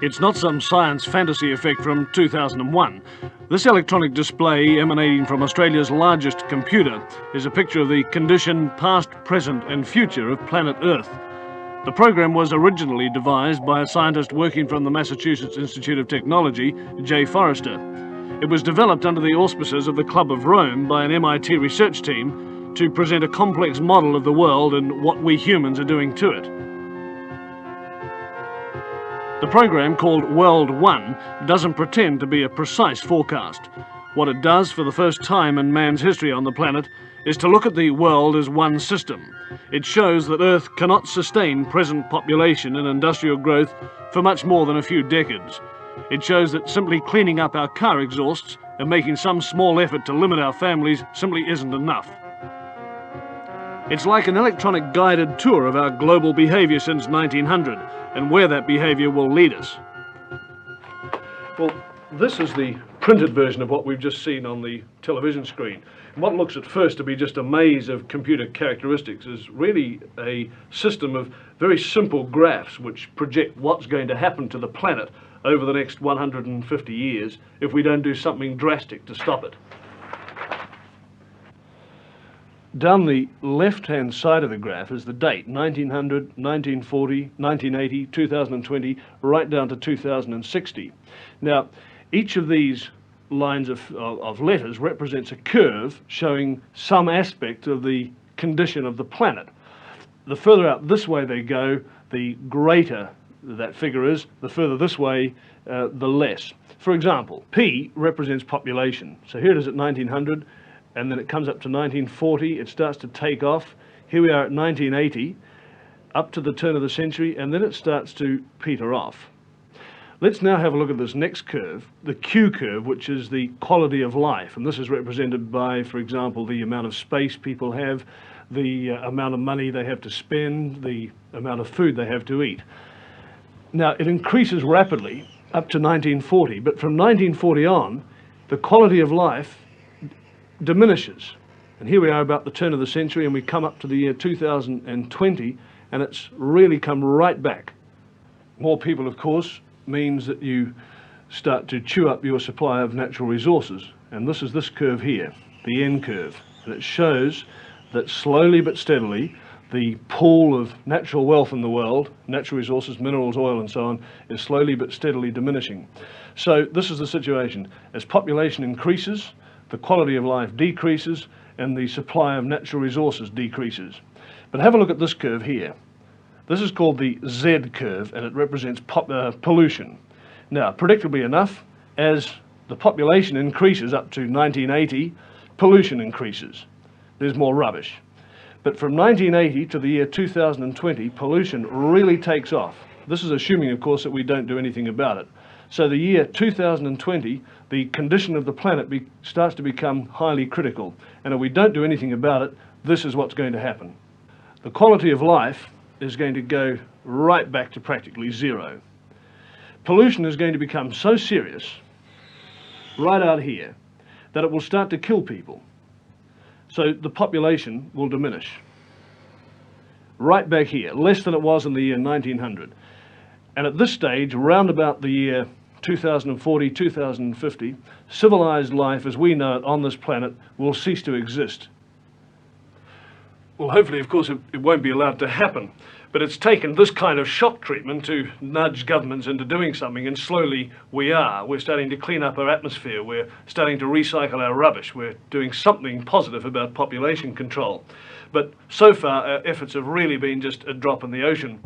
It's not some science fantasy effect from 2001. This electronic display, emanating from Australia's largest computer, is a picture of the condition, past, present and future of planet Earth. The program was originally devised by a scientist working from the Massachusetts Institute of Technology, J. Forrester. It was developed under the auspices of the Club of Rome by an MIT research team to present a complex model of the world and what we humans are doing to it. The program, called World 1, doesn't pretend to be a precise forecast. What it does for the first time in man's history on the planet is to look at the world as one system. It shows that Earth cannot sustain present population and industrial growth for much more than a few decades. It shows that simply cleaning up our car exhausts and making some small effort to limit our families simply isn't enough. It's like an electronic guided tour of our global behaviour since 1900 and where that behaviour will lead us. Well, this is the printed version of what we've just seen on the television screen. And what looks at first to be just a maze of computer characteristics is really a system of very simple graphs which project what's going to happen to the planet over the next 150 years if we don't do something drastic to stop it. Down the left-hand side of the graph is the date, 1900, 1940, 1980, 2020, right down to 2060. Now, each of these lines of letters represents a curve showing some aspect of the condition of the planet. The further out this way they go, the greater that figure is. The further this way, the less. For example, P represents population. So here it is at 1900. And then it comes up to 1940, it starts to take off. Here we are at 1980, up to the turn of the century, and then it starts to peter off. Let's now have a look at this next curve, the Q curve, which is the quality of life. And this is represented by, for example, the amount of space people have, the amount of money they have to spend, the amount of food they have to eat. Now, it increases rapidly up to 1940, but from 1940 on, the quality of life diminishes. And here we are about the turn of the century, and we come up to the year 2020, and it's really come right back. More people, of course, means that you start to chew up your supply of natural resources. And this is this curve here, the N curve. And it shows that slowly but steadily, the pool of natural wealth in the world, natural resources, minerals, oil, and so on, is slowly but steadily diminishing. So this is the situation. As population increases, the quality of life decreases and the supply of natural resources decreases. But have a look at this curve here. This is called the Z curve, and it represents pollution. Now, predictably enough, as the population increases up to 1980, pollution increases. There's more rubbish. But from 1980 to the year 2020, pollution really takes off. This is assuming, of course, that we don't do anything about it. So the year 2020, the condition of the planet starts to become highly critical. And if we don't do anything about it, this is what's going to happen. The quality of life is going to go right back to practically zero. Pollution is going to become so serious, right out here, that it will start to kill people. So the population will diminish. Right back here, less than it was in the year 1900. And at this stage, around about the year 2040, 2050, civilized life as we know it on this planet will cease to exist. Well, hopefully, of course, it won't be allowed to happen. But it's taken this kind of shock treatment to nudge governments into doing something, and slowly we are. We're starting to clean up our atmosphere. We're starting to recycle our rubbish. We're doing something positive about population control. But so far, our efforts have really been just a drop in the ocean.